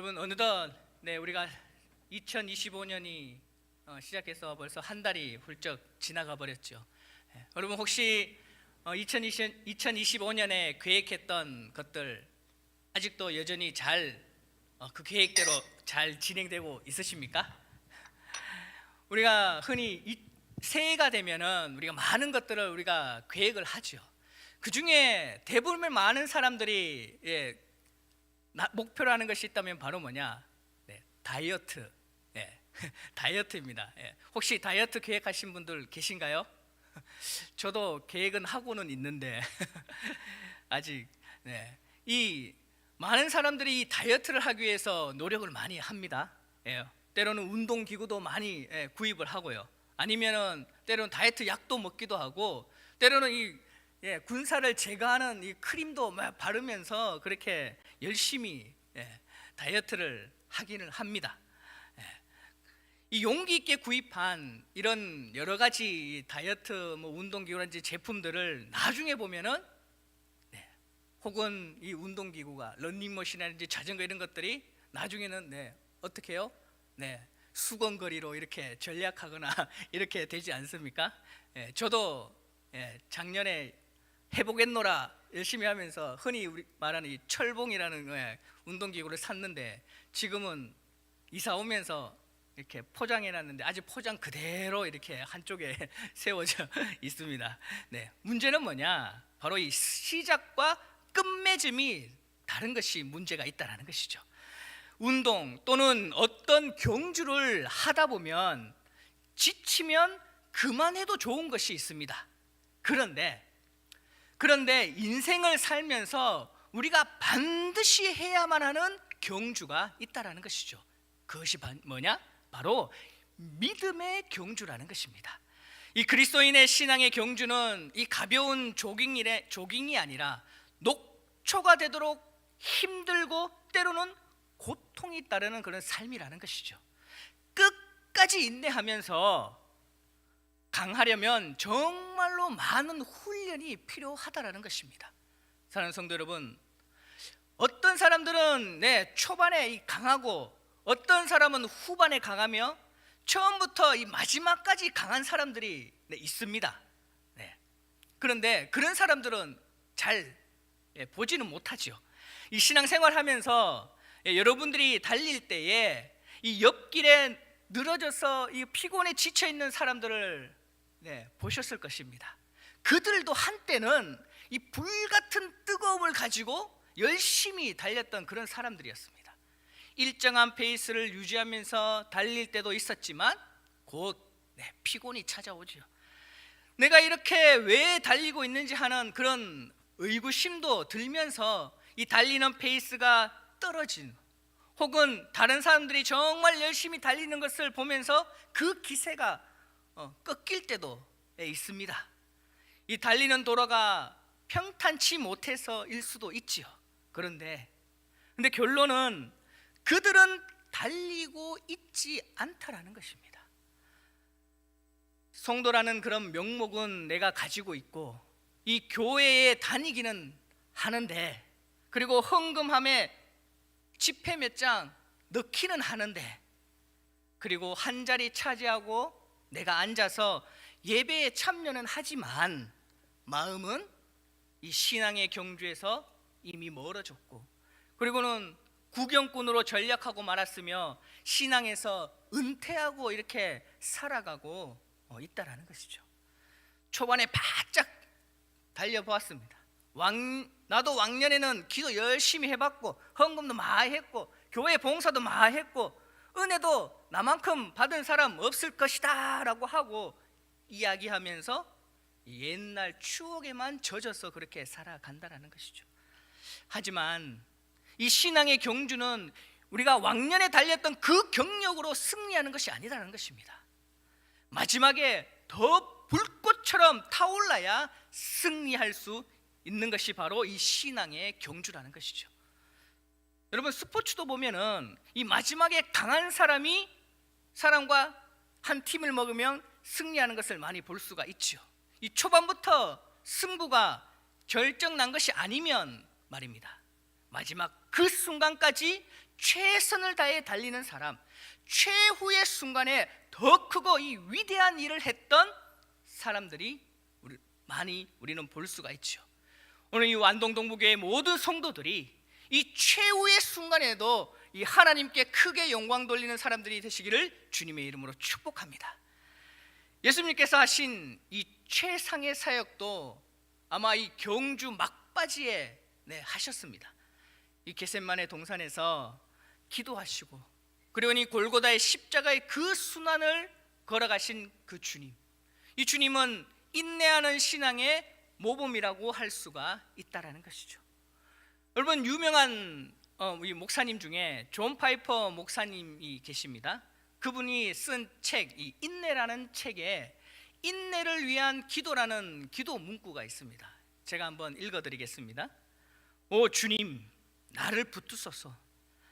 여러분 어느덧 우리가 2025년이 시작해서 벌써 한 달이 훌쩍 지나가 버렸죠. 여러분 혹시 2025년에 계획했던 것들 아직도 여전히 그 계획대로 잘 진행되고 있으십니까? 우리가 흔히 새해가 되면은 우리가 많은 것들을 우리가 계획을 하죠. 그 중에 대부분 많은 사람들이 목표로 하는 것이 있다면 바로 뭐냐? 다이어트. 다이어트입니다. 혹시 다이어트 계획하신 분들 계신가요? 저도 계획은 하고는 있는데 아직 이 많은 사람들이 이 다이어트를 하기 위해서 노력을 많이 합니다. 때로는 운동기구도 많이 구입을 하고요. 아니면은 때로는 다이어트 약도 먹기도 하고, 때로는 군살을 제거하는 이 크림도 막 바르면서 그렇게 열심히 다이어트를 하기는 합니다. 이 용기 있게 구입한 이런 여러 가지 다이어트 운동기구라든지 제품들을 나중에 보면은 혹은 이 운동기구가 러닝머신이라든지 자전거 이런 것들이 나중에는 어떻게 해요? 수건거리로 이렇게 전략하거나 이렇게 되지 않습니까? 저도 작년에 해보겠노라 열심히 하면서 흔히 우리 말하는 이 철봉이라는 운동기구를 샀는데, 지금은 이사 오면서 이렇게 포장해놨는데 아직 포장 그대로 이렇게 한쪽에 세워져 있습니다. 문제는 뭐냐? 바로 이 시작과 끝맺음이 다른 것이 문제가 있다는 것이죠. 운동 또는 어떤 경주를 하다 보면 지치면 그만해도 좋은 것이 있습니다. 그런데 인생을 살면서 우리가 반드시 해야만 하는 경주가 있다는 것이죠. 그것이 뭐냐? 바로 믿음의 경주라는 것입니다. 이 그리스도인의 신앙의 경주는 이 가벼운 조깅이 아니라 녹초가 되도록 힘들고 때로는 고통이 따르는 그런 삶이라는 것이죠. 끝까지 인내하면서 강하려면 정말로 많은 훈련이 필요하다는 것입니다. 사랑하는 성도 여러분, 어떤 사람들은 초반에 강하고 어떤 사람은 후반에 강하며 처음부터 이 마지막까지 강한 사람들이 있습니다. 그런데 그런 사람들은 잘 보지는 못하죠. 이 신앙생활 하면서 여러분들이 달릴 때에 이 옆길에 늘어져서 이 피곤에 지쳐 있는 사람들을 보셨을 것입니다. 그들도 한때는 이 불같은 뜨거움을 가지고 열심히 달렸던 그런 사람들이었습니다. 일정한 페이스를 유지하면서 달릴 때도 있었지만 곧 피곤이 찾아오죠. 내가 이렇게 왜 달리고 있는지 하는 그런 의구심도 들면서 이 달리는 페이스가 떨어진, 혹은 다른 사람들이 정말 열심히 달리는 것을 보면서 그 기세가 꺾일 때도 있습니다. 이 달리는 도로가 평탄치 못해서일 수도 있지요. 그런데 결론은 그들은 달리고 있지 않다라는 것입니다. 성도라는 그런 명목은 내가 가지고 있고, 이 교회에 다니기는 하는데, 그리고 헌금함에 지폐 몇 장 넣기는 하는데, 그리고 한 자리 차지하고 내가 앉아서 예배에 참여는 하지만 마음은 이 신앙의 경주에서 이미 멀어졌고, 그리고는 구경꾼으로 전락하고 말았으며 신앙에서 은퇴하고 이렇게 살아가고 있다라는 것이죠. 초반에 바짝 달려보았습니다. 나도 왕년에는 기도 열심히 해봤고 헌금도 많이 했고 교회 봉사도 많이 했고 은혜도 나만큼 받은 사람 없을 것이다 라고 하고 이야기하면서 옛날 추억에만 젖어서 그렇게 살아간다는 것이죠. 하지만 이 신앙의 경주는 우리가 왕년에 달렸던 그 경력으로 승리하는 것이 아니라는 것입니다. 마지막에 더 불꽃처럼 타올라야 승리할 수 있는 것이 바로 이 신앙의 경주라는 것이죠. 여러분, 스포츠도 보면은 이 마지막에 강한 사람과 한 팀을 먹으면 승리하는 것을 많이 볼 수가 있죠. 이 초반부터 승부가 결정난 것이 아니면 말입니다, 마지막 그 순간까지 최선을 다해 달리는 사람, 최후의 순간에 더 크고 이 위대한 일을 했던 사람들이 우리는 볼 수가 있죠. 오늘 이 완동동부교회 모든 성도들이 이 최후의 순간에도 이 하나님께 크게 영광 돌리는 사람들이 되시기를 주님의 이름으로 축복합니다. 예수님께서 하신 이 최상의 사역도 아마 이 경주 막바지에 하셨습니다. 이 겟세마네 동산에서 기도하시고, 그리고 이 골고다의 십자가의 그 순환을 걸어가신 그 주님, 이 주님은 인내하는 신앙의 모범이라고 할 수가 있다라는 것이죠. 여러분, 유명한 우리 목사님 중에 존 파이퍼 목사님이 계십니다. 그분이 쓴 책, 이 인내라는 책에 인내를 위한 기도라는 기도 문구가 있습니다. 제가 한번 읽어드리겠습니다. 오 주님, 나를 붙드소서.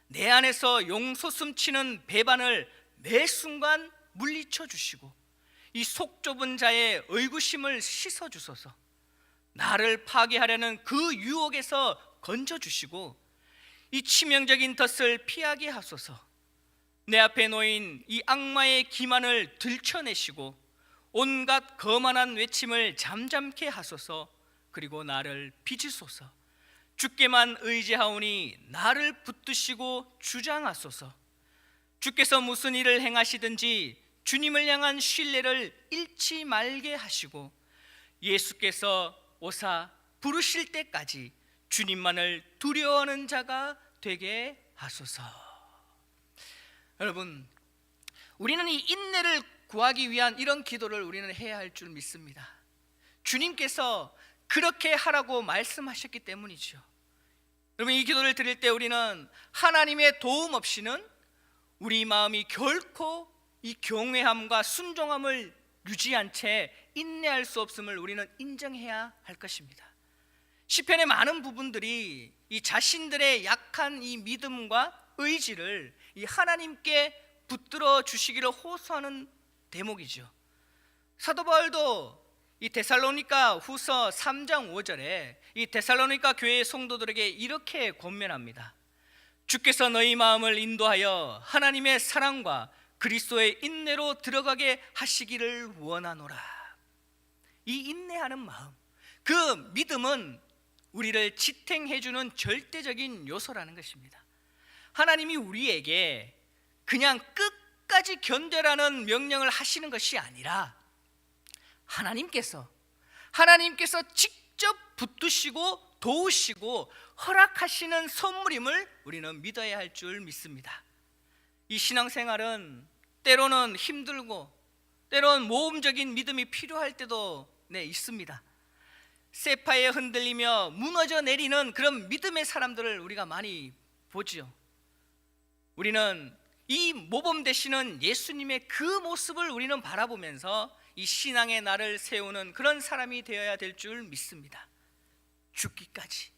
내 안에서 용솟음치는 배반을 매 순간 물리쳐 주시고 이 속 좁은 자의 의구심을 씻어 주소서. 나를 파괴하려는 그 유혹에서 건져 주시고 이 치명적인 덫을 피하게 하소서. 내 앞에 놓인 이 악마의 기만을 들춰내시고 온갖 거만한 외침을 잠잠케 하소서. 그리고 나를 빚으소서. 주께만 의지하오니 나를 붙드시고 주장하소서. 주께서 무슨 일을 행하시든지 주님을 향한 신뢰를 잃지 말게 하시고 예수께서 오사 부르실 때까지 주님만을 두려워하는 자가 되게 하소서. 여러분, 우리는 이 인내를 구하기 위한 이런 기도를 우리는 해야 할 줄 믿습니다. 주님께서 그렇게 하라고 말씀하셨기 때문이죠. 여러분, 이 기도를 드릴 때 우리는 하나님의 도움 없이는 우리 마음이 결코 이 경외함과 순종함을 유지한 채 인내할 수 없음을 우리는 인정해야 할 것입니다. 시편의 많은 부분들이 이 자신들의 약한 이 믿음과 의지를 이 하나님께 붙들어 주시기를 호소하는 대목이죠. 사도 바울도 이 데살로니가 후서 3장 5절에 이 데살로니가 교회의 성도들에게 이렇게 권면합니다. 주께서 너희 마음을 인도하여 하나님의 사랑과 그리스도의 인내로 들어가게 하시기를 원하노라. 이 인내하는 마음, 그 믿음은 우리를 지탱해주는 절대적인 요소라는 것입니다. 하나님이 우리에게 그냥 끝까지 견뎌라는 명령을 하시는 것이 아니라 하나님께서 직접 붙드시고 도우시고 허락하시는 선물임을 우리는 믿어야 할 줄 믿습니다. 이 신앙생활은 때로는 힘들고 때로는 모험적인 믿음이 필요할 때도 있습니다. 쇠파에 흔들리며 무너져 내리는 그런 믿음의 사람들을 우리가 많이 보지요. 우리는 이 모범 되시는 예수님의 그 모습을 우리는 바라보면서 이 신앙의 날을 세우는 그런 사람이 되어야 될 줄 믿습니다. 죽기까지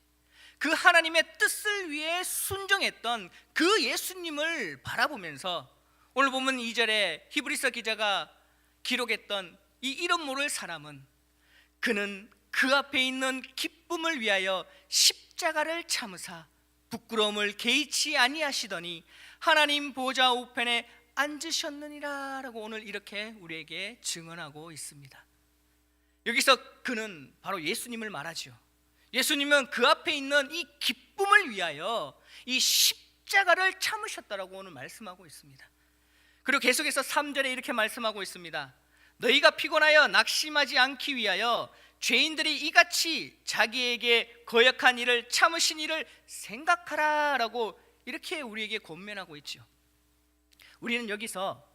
그 하나님의 뜻을 위해 순종했던 그 예수님을 바라보면서 오늘 보면 2절에 히브리서 기자가 기록했던 이 이름 모를 사람은 그는 그 앞에 있는 기쁨을 위하여 십자가를 참으사 부끄러움을 개의치 아니하시더니 하나님 보좌 우편에 앉으셨느니라 라고 오늘 이렇게 우리에게 증언하고 있습니다. 여기서 그는 바로 예수님을 말하죠. 예수님은 그 앞에 있는 이 기쁨을 위하여 이 십자가를 참으셨다라고 오늘 말씀하고 있습니다. 그리고 계속해서 3절에 이렇게 말씀하고 있습니다. 너희가 피곤하여 낙심하지 않기 위하여 죄인들이 이같이 자기에게 거역한 일을 참으신 일을 생각하라 라고 이렇게 우리에게 권면하고 있죠. 우리는 여기서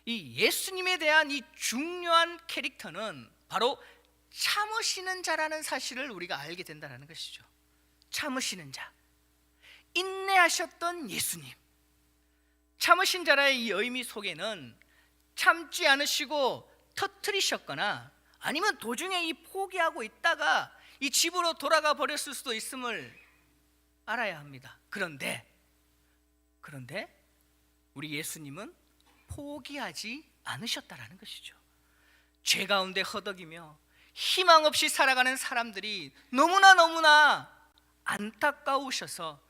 이 예수님에 대한 이 중요한 캐릭터는 바로 참으시는 자라는 사실을 우리가 알게 된다는 것이죠. 참으시는 자, 인내하셨던 예수님. 참으신 자라의 이 의미 속에는 참지 않으시고 터뜨리셨거나 아니면 도중에 이 포기하고 있다가 이 집으로 돌아가 버렸을 수도 있음을 알아야 합니다. 그런데 우리 예수님은 포기하지 않으셨다라는 것이죠. 죄 가운데 허덕이며 희망 없이 살아가는 사람들이 너무나 안타까우셔서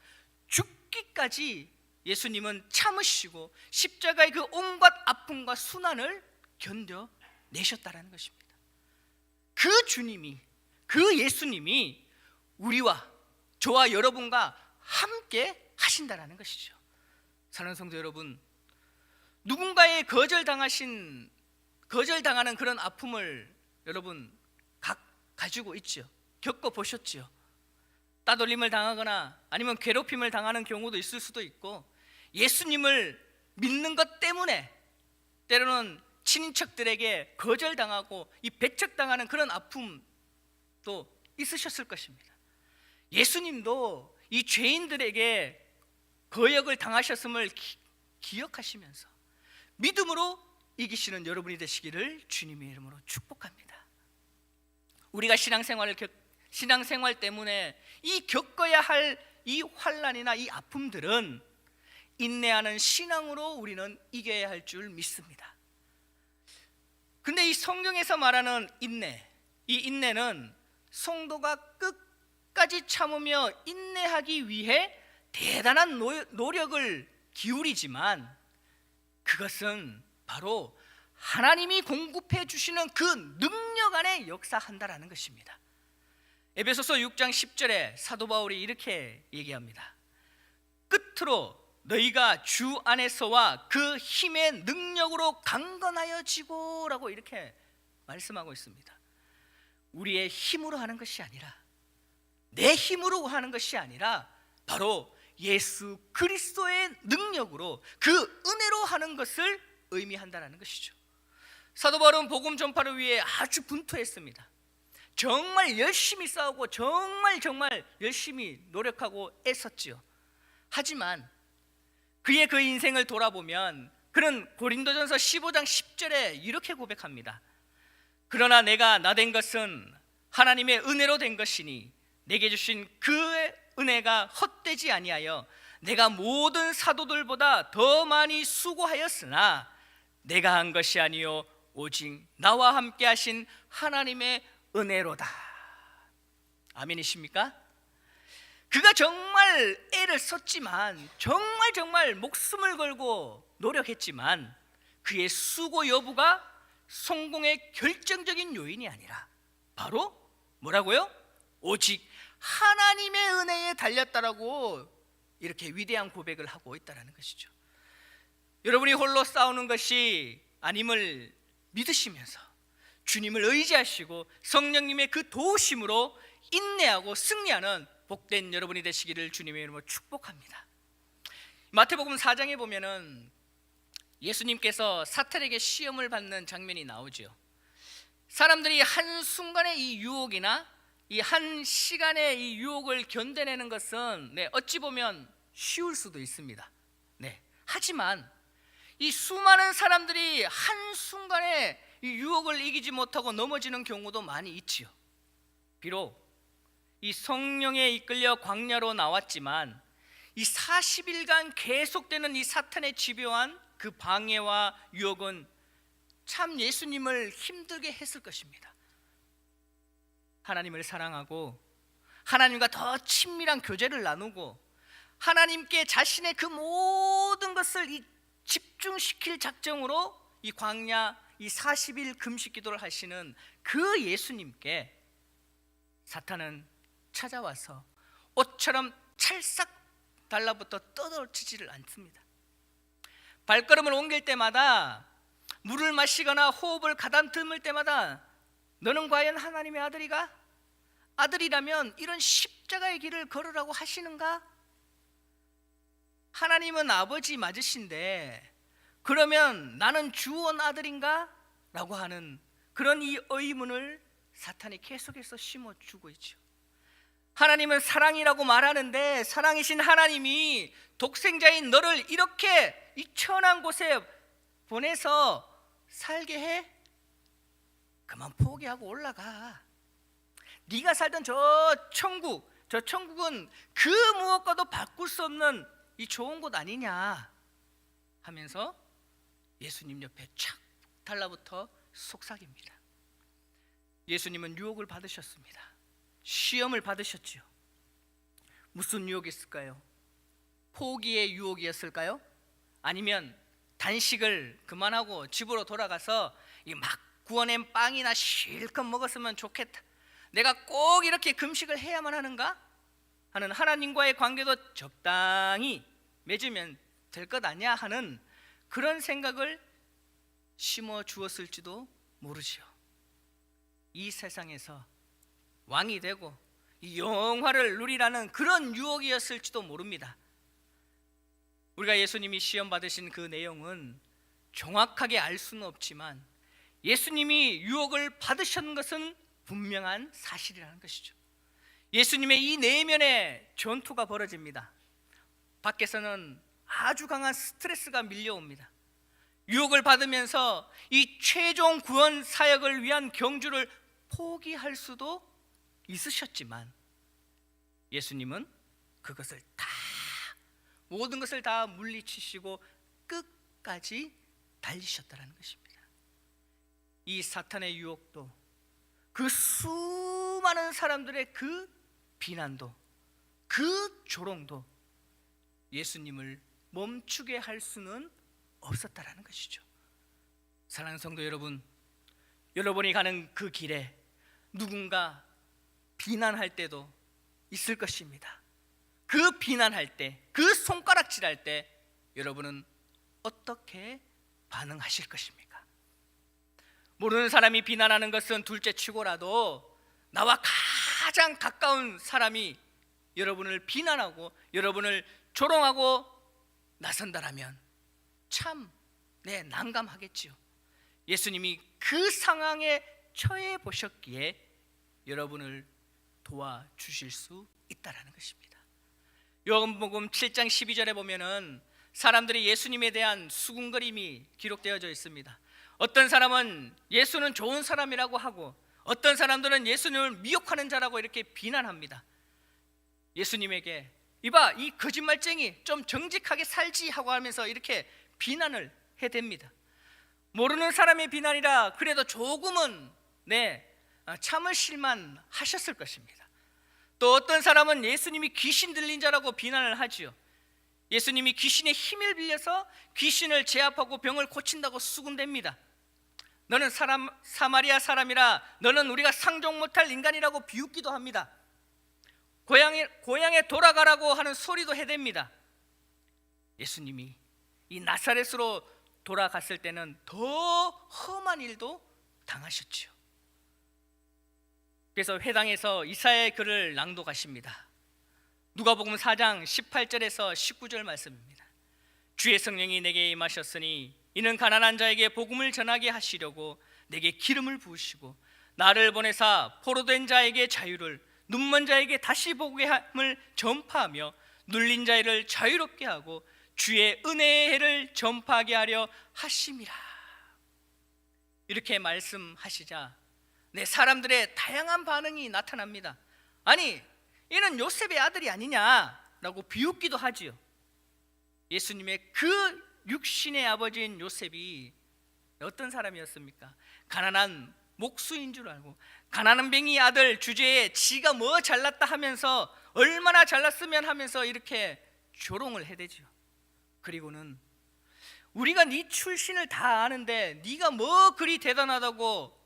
죽기까지 예수님은 참으시고 십자가의 그 온갖 아픔과 순환을 견뎌내셨다라는 것입니다. 그 주님이, 그 예수님이 우리와 저와 여러분과 함께 하신다라는 것이죠. 사랑하는 성도 여러분, 누군가의 거절당하는 그런 아픔을 여러분 가지고 있죠. 겪어보셨죠. 따돌림을 당하거나 아니면 괴롭힘을 당하는 경우도 있을 수도 있고, 예수님을 믿는 것 때문에 때로는 친인척들에게 거절당하고 이 배척당하는 그런 아픔도 있으셨을 것입니다. 예수님도 이 죄인들에게 거역을 당하셨음을 기억하시면서 믿음으로 이기시는 여러분이 되시기를 주님의 이름으로 축복합니다. 우리가 신앙생활 때문에 이 겪어야 할 이 환난이나 이 아픔들은 인내하는 신앙으로 우리는 이겨야 할 줄 믿습니다. 근데 이 성경에서 말하는 인내, 이 인내는 성도가 끝까지 참으며 인내하기 위해 대단한 노력을 기울이지만, 그것은 바로 하나님이 공급해 주시는 그 능력 안에 역사한다라는 것입니다. 에베소서 6장 10절에 사도 바울이 이렇게 얘기합니다. 끝으로 너희가 주 안에서와 그 힘의 능력으로 강건하여지고 라고 이렇게 말씀하고 있습니다. 우리의 힘으로 하는 것이 아니라, 내 힘으로 하는 것이 아니라 바로 예수 그리스도의 능력으로, 그 은혜로 하는 것을 의미한다는 것이죠. 사도 바울은 복음 전파를 위해 아주 분투했습니다. 정말 열심히 싸우고 정말 열심히 노력하고 애썼지요. 하지만 그의 그 인생을 돌아보면 그는 고린도전서 15장 10절에 이렇게 고백합니다. 그러나 내가 나된 것은 하나님의 은혜로 된 것이니 내게 주신 그의 은혜가 헛되지 아니하여 내가 모든 사도들보다 더 많이 수고하였으나 내가 한 것이 아니요 오직 나와 함께 하신 하나님의 은혜로다. 아멘이십니까? 그가 정말 애를 썼지만, 정말 목숨을 걸고 노력했지만, 그의 수고 여부가 성공의 결정적인 요인이 아니라 바로 뭐라고요? 오직 하나님의 은혜에 달렸다라고 이렇게 위대한 고백을 하고 있다는 것이죠. 여러분이 홀로 싸우는 것이 아님을 믿으시면서 주님을 의지하시고 성령님의 그 도우심으로 인내하고 승리하는 복된 여러분이 되시기를 주님의 이름으로 축복합니다. 마태복음 4장에 보면은 예수님께서 사탄에게 시험을 받는 장면이 나오죠. 사람들이 한순간의 이 유혹이나 이 한 시간의 이 유혹을 견뎌내는 것은 어찌 보면 쉬울 수도 있습니다. 하지만 이 수많은 사람들이 한순간에 이 유혹을 이기지 못하고 넘어지는 경우도 많이 있지요. 비록 이 성령에 이끌려 광야로 나왔지만 이 40일간 계속되는 이 사탄의 집요한 그 방해와 유혹은 참 예수님을 힘들게 했을 것입니다. 하나님을 사랑하고 하나님과 더 친밀한 교제를 나누고 하나님께 자신의 그 모든 것을 집중시킬 작정으로 이 광야 이 40일 금식 기도를 하시는 그 예수님께 사탄은 찾아와서 옷처럼 찰싹 달라붙어 떠들어치지를 않습니다. 발걸음을 옮길 때마다, 물을 마시거나 호흡을 가다듬을 때마다 너는 과연 하나님의 아들이가? 아들이라면 이런 십자가의 길을 걸으라고 하시는가? 하나님은 아버지 맞으신데 그러면 나는 주원 아들인가? 라고 하는 그런 이 의문을 사탄이 계속해서 심어주고 있죠. 하나님은 사랑이라고 말하는데 사랑이신 하나님이 독생자인 너를 이렇게 이 천한 곳에 보내서 살게 해? 그만 포기하고 올라가. 네가 살던 저 천국은 그 무엇과도 바꿀 수 없는 이 좋은 곳 아니냐 하면서 예수님 옆에 착 달라붙어 속삭입니다. 예수님은 유혹을 받으셨습니다. 시험을 받으셨지요. 무슨 유혹이 있을까요? 포기의 유혹이었을까요? 아니면 단식을 그만하고 집으로 돌아가서 이 막 구워낸 빵이나 실컷 먹었으면 좋겠다, 내가 꼭 이렇게 금식을 해야만 하는가 하는, 하나님과의 관계도 적당히 맺으면 될 것 아니야 하는 그런 생각을 심어 주었을지도 모르지요. 이 세상에서 왕이 되고 이 영화를 누리라는 그런 유혹이었을지도 모릅니다. 우리가 예수님이 시험 받으신 그 내용은 정확하게 알 수는 없지만 예수님이 유혹을 받으신 것은 분명한 사실이라는 것이죠. 예수님의 이 내면의 전투가 벌어집니다. 밖에서는 아주 강한 스트레스가 밀려옵니다. 유혹을 받으면서 이 최종 구원 사역을 위한 경주를 포기할 수도 있으셨지만 예수님은 그것을 다, 모든 것을 다 물리치시고 끝까지 달리셨다는 것입니다. 이 사탄의 유혹도, 그 수많은 사람들의 그 비난도, 그 조롱도 예수님을 멈추게 할 수는 없었다라는 것이죠. 사랑하는 성도 여러분, 여러분이 가는 그 길에 누군가 비난할 때도 있을 것입니다. 그 비난할 때, 그 손가락질할 때 여러분은 어떻게 반응하실 것입니까? 모르는 사람이 비난하는 것은 둘째치고라도 나와 가장 가까운 사람이 여러분을 비난하고 여러분을 조롱하고 나선다라면 참 난감하겠지요. 예수님이 그 상황에 처해 보셨기에 여러분을 도와주실 수 있다라는 것입니다. 요한복음 7장 12절에 보면은 사람들이 예수님에 대한 수군거림이 기록되어져 있습니다. 어떤 사람은 예수는 좋은 사람이라고 하고 어떤 사람들은 예수님을 미혹하는 자라고 이렇게 비난합니다. 예수님에게 이봐, 이 거짓말쟁이, 좀 정직하게 살지 하고 하면서 이렇게 비난을 해댑니다. 모르는 사람의 비난이라 그래도 조금은 참으실만 하셨을 것입니다. 또 어떤 사람은 예수님이 귀신 들린 자라고 비난을 하지요. 예수님이 귀신의 힘을 빌려서 귀신을 제압하고 병을 고친다고 수군댑니다. 너는 사마리아 사람이라 너는 우리가 상종 못할 인간이라고 비웃기도 합니다. 고향에 돌아가라고 하는 소리도 해댑니다. 예수님이 이 나사렛으로 돌아갔을 때는 더 험한 일도 당하셨지요. 그래서 회당에서 이사야의 글을 낭독하십니다. 누가복음 4장 18절에서 19절 말씀입니다. 주의 성령이 내게 임하셨으니 이는 가난한 자에게 복음을 전하게 하시려고 내게 기름을 부으시고 나를 보내사 포로된 자에게 자유를, 눈먼 자에게 다시 보게 함을 전파하며 눌린 자를 자유롭게 하고 주의 은혜의 해를 전파하게 하려 하심이라. 이렇게 말씀하시자 사람들의 다양한 반응이 나타납니다. 아니, 이는 요셉의 아들이 아니냐라고 비웃기도 하지요. 예수님의 그 육신의 아버지인 요셉이 어떤 사람이었습니까? 가난한 목수인 줄 알고 가난한 뱅이 아들 주제에 지가 뭐 잘났다 하면서 얼마나 잘났으면 하면서 이렇게 조롱을 해대죠. 그리고는 우리가 네 출신을 다 아는데 네가 뭐 그리 대단하다고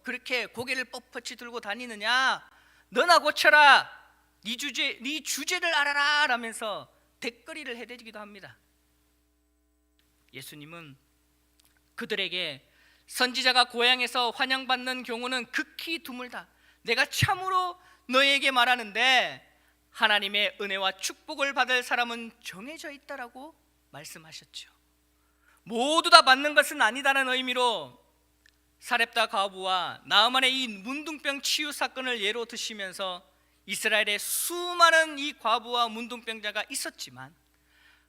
그렇게 고개를 뻣뻣이 들고 다니느냐, 너나 고쳐라, 네 주제를 알아라 라면서 댓거리를 해대기도 합니다. 예수님은 그들에게 선지자가 고향에서 환영받는 경우는 극히 드물다, 내가 참으로 너에게 말하는데 하나님의 은혜와 축복을 받을 사람은 정해져 있다라고 말씀하셨죠. 모두 다 받는 것은 아니다라는 의미로 사렙다 과부와 나아만의 이 문둥병 치유 사건을 예로 드시면서 이스라엘에 수많은 이 과부와 문둥병자가 있었지만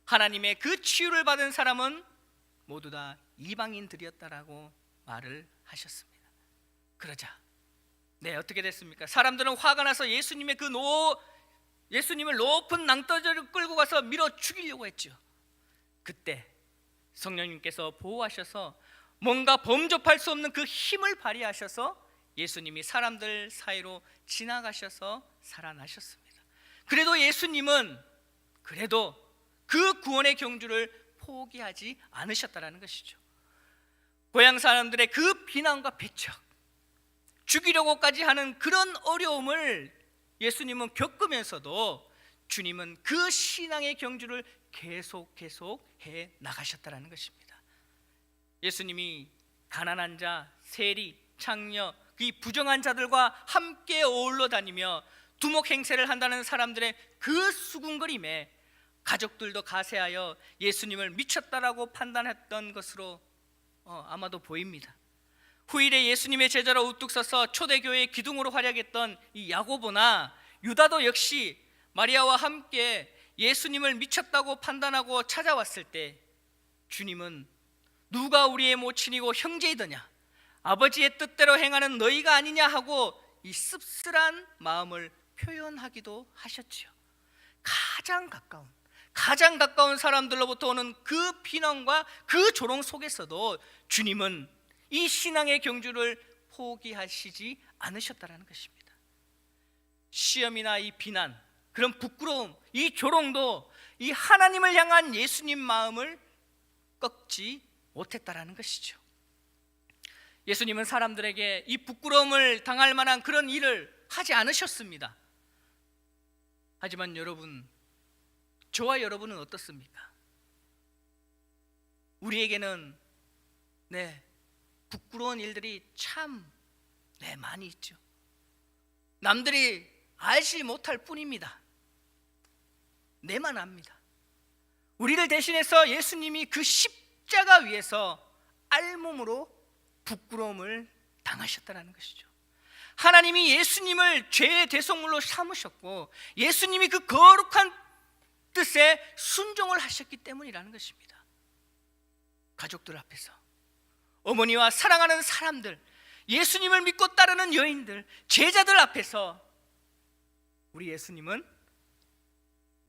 하나님의 그 치유를 받은 사람은 모두 다 이방인들이었다라고 말을 하셨습니다. 그러자 어떻게 됐습니까? 사람들은 화가 나서 예수님을 높은 낭떠러지를 끌고 가서 밀어 죽이려고 했죠. 그때 성령님께서 보호하셔서 뭔가 범접할 수 없는 그 힘을 발휘하셔서 예수님이 사람들 사이로 지나가셔서 살아나셨습니다. 그래도 예수님은 그래도 그 구원의 경주를 포기하지 않으셨다라는 것이죠. 고향 사람들의 그 비난과 배척, 죽이려고까지 하는 그런 어려움을 예수님은 겪으면서도 주님은 그 신앙의 경주를 계속 해 나가셨다라는 것입니다. 예수님이 가난한 자, 세리, 창녀, 이 부정한 자들과 함께 어울러 다니며 두목 행세를 한다는 사람들의 그 수군거림에 가족들도 가세하여 예수님을 미쳤다라고 판단했던 것으로 아마도 보입니다. 후일에 예수님의 제자로 우뚝 서서 초대교회의 기둥으로 활약했던 이 야고보나 유다도 역시 마리아와 함께 예수님을 미쳤다고 판단하고 찾아왔을 때 주님은 누가 우리의 모친이고 형제이더냐, 아버지의 뜻대로 행하는 너희가 아니냐 하고 이 씁쓸한 마음을 표현하기도 하셨지요. 가장 가까운 사람들로부터 오는 그 비난과 그 조롱 속에서도 주님은 이 신앙의 경주를 포기하시지 않으셨다라는 것입니다. 시험이나 이 비난, 그런 부끄러움, 이 조롱도 이 하나님을 향한 예수님 마음을 꺾지 못했다라는 것이죠. 예수님은 사람들에게 이 부끄러움을 당할 만한 그런 일을 하지 않으셨습니다. 하지만 여러분, 저와 여러분은 어떻습니까? 우리에게는 부끄러운 일들이 참 많이 있죠. 남들이 알지 못할 뿐입니다. 내만 압니다. 우리를 대신해서 예수님이 그 십자가 위에서 알몸으로 부끄러움을 당하셨다는 것이죠. 하나님이 예수님을 죄의 대속물로 삼으셨고 예수님이 그 거룩한 뜻에 순종을 하셨기 때문이라는 것입니다. 가족들 앞에서, 어머니와 사랑하는 사람들, 예수님을 믿고 따르는 여인들, 제자들 앞에서 우리 예수님은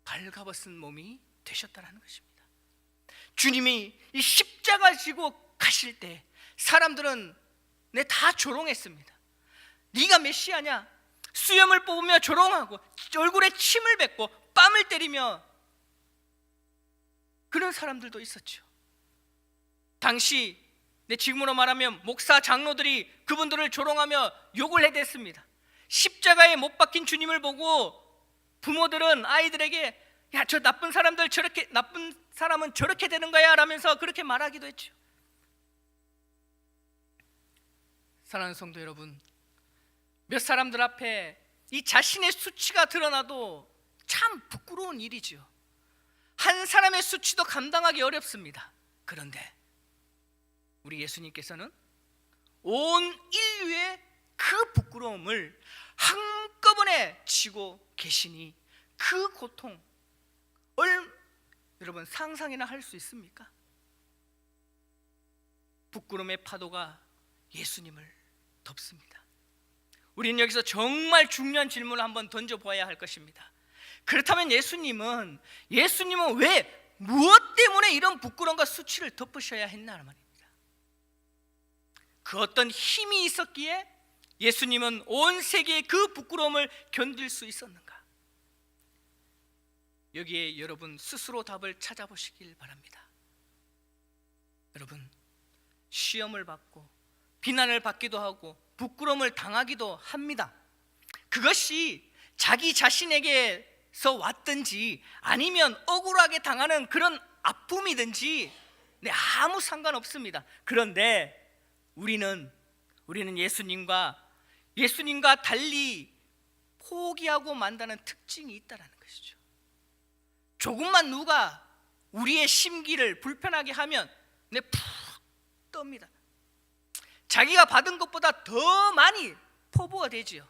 발가벗은 몸이 되셨다는 것입니다. 주님이 이 십자가 지고 가실 때 사람들은 다 조롱했습니다. 네가 메시아냐? 수염을 뽑으며 조롱하고 얼굴에 침을 뱉고 뺨을 때리며 그런 사람들도 있었죠. 당시 지금으로 말하면 목사, 장로들이 그분들을 조롱하며 욕을 해댔습니다. 십자가에 못 박힌 주님을 보고 부모들은 아이들에게 야, 저 나쁜 사람은 저렇게 되는 거야 라면서 그렇게 말하기도 했죠. 사랑하는 성도 여러분, 몇 사람들 앞에 이 자신의 수치가 드러나도 참 부끄러운 일이죠. 한 사람의 수치도 감당하기 어렵습니다. 그런데 우리 예수님께서는 온 인류의 그 부끄러움을 한꺼번에 지고 계시니 그 고통을 여러분 상상이나 할 수 있습니까? 부끄러움의 파도가 예수님을 덮습니다. 우리는 여기서 정말 중요한 질문을 한번 던져보아야 할 것입니다. 그렇다면 예수님은 왜, 무엇 때문에 이런 부끄러움과 수치를 덮으셔야 했나 말입니다. 그 어떤 힘이 있었기에 예수님은 온 세계의 그 부끄러움을 견딜 수 있었는가? 여기에 여러분 스스로 답을 찾아보시길 바랍니다. 여러분, 시험을 받고 비난을 받기도 하고 부끄러움을 당하기도 합니다. 그것이 자기 자신에게서 왔든지 아니면 억울하게 당하는 그런 아픔이든지 아무 상관없습니다. 그런데 우리는 예수님과 달리 포기하고 만다는 특징이 있다는 것이죠. 조금만 누가 우리의 심기를 불편하게 하면 푹 떱니다. 자기가 받은 것보다 더 많이 포부가 되지요.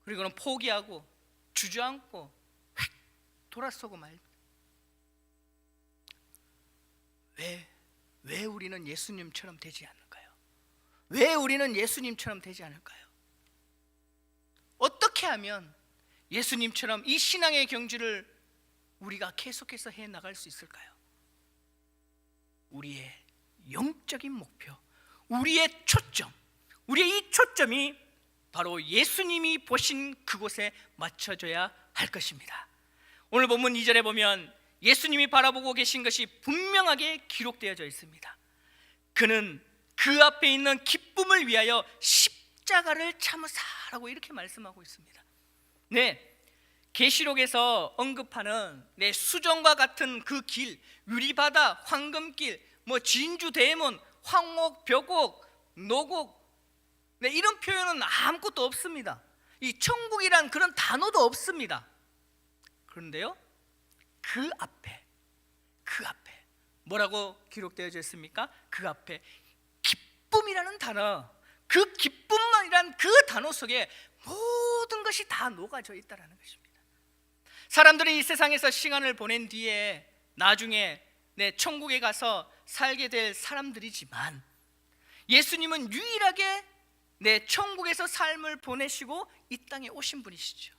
그리고는 포기하고 주저앉고 휙 돌아서고 말입니다. 왜 우리는 예수님처럼 되지 않을까요? 왜 우리는 예수님처럼 되지 않을까요? 어떻게 하면 예수님처럼 이 신앙의 경주를 우리가 계속해서 해 나갈 수 있을까요? 우리의 영적인 목표, 우리의 이 초점이 바로 예수님이 보신 그곳에 맞춰져야 할 것입니다. 오늘 본문 2절에 보면 예수님이 바라보고 계신 것이 분명하게 기록되어져 있습니다. 그는 그 앞에 있는 기쁨을 위하여 십자가를 참으사라고 이렇게 말씀하고 있습니다. 네, 계시록에서 언급하는 수정과 같은 그 길, 유리바다, 황금길, 진주대문, 황옥, 벽옥, 노곡, 이런 표현은 아무것도 없습니다. 이 천국이란 그런 단어도 없습니다. 그런데요, 그 앞에 뭐라고 기록되어져 있습니까? 그 앞에 기쁨이라는 단어, 그 기쁨이란 그 단어 속에 모든 것이 다 녹아져 있다는 것입니다. 사람들이 이 세상에서 시간을 보낸 뒤에 나중에 천국에 가서 살게 될 사람들이지만, 예수님은 유일하게 천국에서 삶을 보내시고 이 땅에 오신 분이시죠.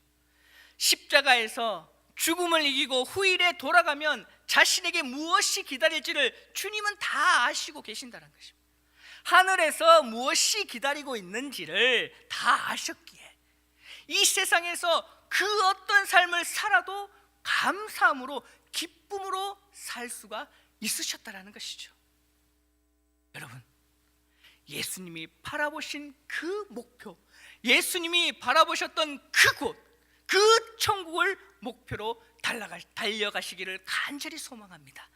십자가에서 죽음을 이기고 후일에 돌아가면 자신에게 무엇이 기다릴지를 주님은 다 아시고 계신다는 것입니다. 하늘에서 무엇이 기다리고 있는지를 다 아셨기에 이 세상에서 그 어떤 삶을 살아도 감사함으로, 기쁨으로 살 수가 있으셨다는 것이죠. 여러분, 예수님이 바라보신 그 목표, 예수님이 바라보셨던 그곳, 그 천국을 목표로 달려가시기를 간절히 소망합니다.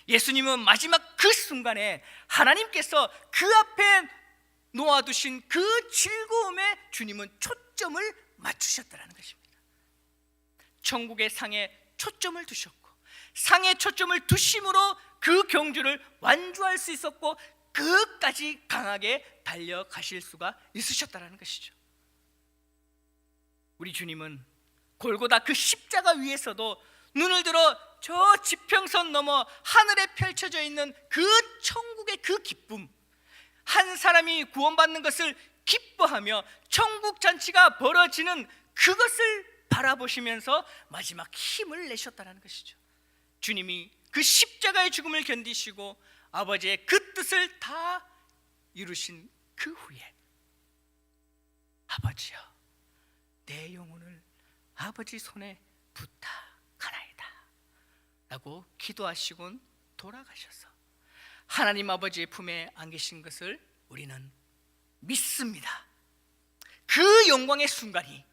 예수님은 마지막 그 순간에 하나님께서 그 앞에 놓아두신 그 즐거움에 주님은 초점을 맞추셨다는 것입니다. 천국의 상에 초점을 두셨고, 상에 초점을 두심으로 그 경주를 완주할 수 있었고, 끝까지 강하게 달려가실 수가 있으셨다는 것이죠. 우리 주님은 골고다 그 십자가 위에서도 눈을 들어 저 지평선 넘어 하늘에 펼쳐져 있는 그 천국의 그 기쁨, 한 사람이 구원받는 것을 기뻐하며 천국 잔치가 벌어지는 그것을 바라보시면서 마지막 힘을 내셨다는 것이죠. 주님이 그 십자가의 죽음을 견디시고 아버지의 그 뜻을 다 이루신 그 후에, 아버지여, 내 영혼을 아버지 손에 부탁하나이다 라고 기도하시곤 돌아가셔서 하나님 아버지의 품에 안기신 것을 우리는 믿습니다. 그 영광의 순간이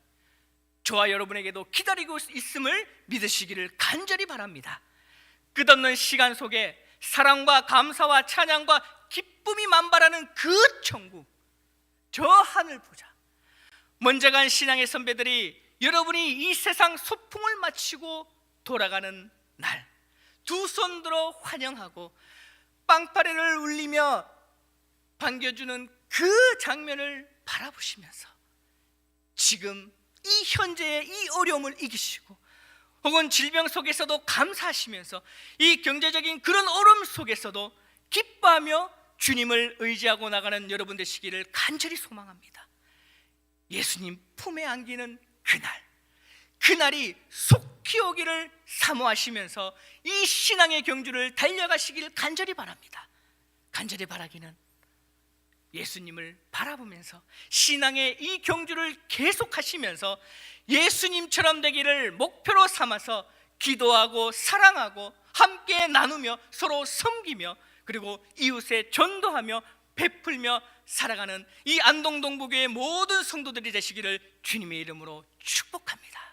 저와 여러분에게도 기다리고 있음을 믿으시기를 간절히 바랍니다. 끝없는 시간 속에 사랑과 감사와 찬양과 기쁨이 만발하는 그 천국, 저 하늘 보자. 먼저 간 신앙의 선배들이 여러분이 이 세상 소풍을 마치고 돌아가는 날 두 손 들어 환영하고 빵파레를 울리며 반겨주는 그 장면을 바라보시면서 지금 이 현재의 이 어려움을 이기시고 혹은 질병 속에서도 감사하시면서 이 경제적인 그런 어려움 속에서도 기뻐하며 주님을 의지하고 나가는 여러분 되시기를 간절히 소망합니다. 예수님 품에 안기는 그날이 속히 오기를 사모하시면서 이 신앙의 경주를 달려가시기를 간절히 바랍니다. 간절히 바라기는 예수님을 바라보면서 신앙의 이 경주를 계속하시면서 예수님처럼 되기를 목표로 삼아서 기도하고 사랑하고 함께 나누며 서로 섬기며 그리고 이웃에 전도하며 베풀며 살아가는 이 안동동부교의 모든 성도들이 되시기를 주님의 이름으로 축복합니다.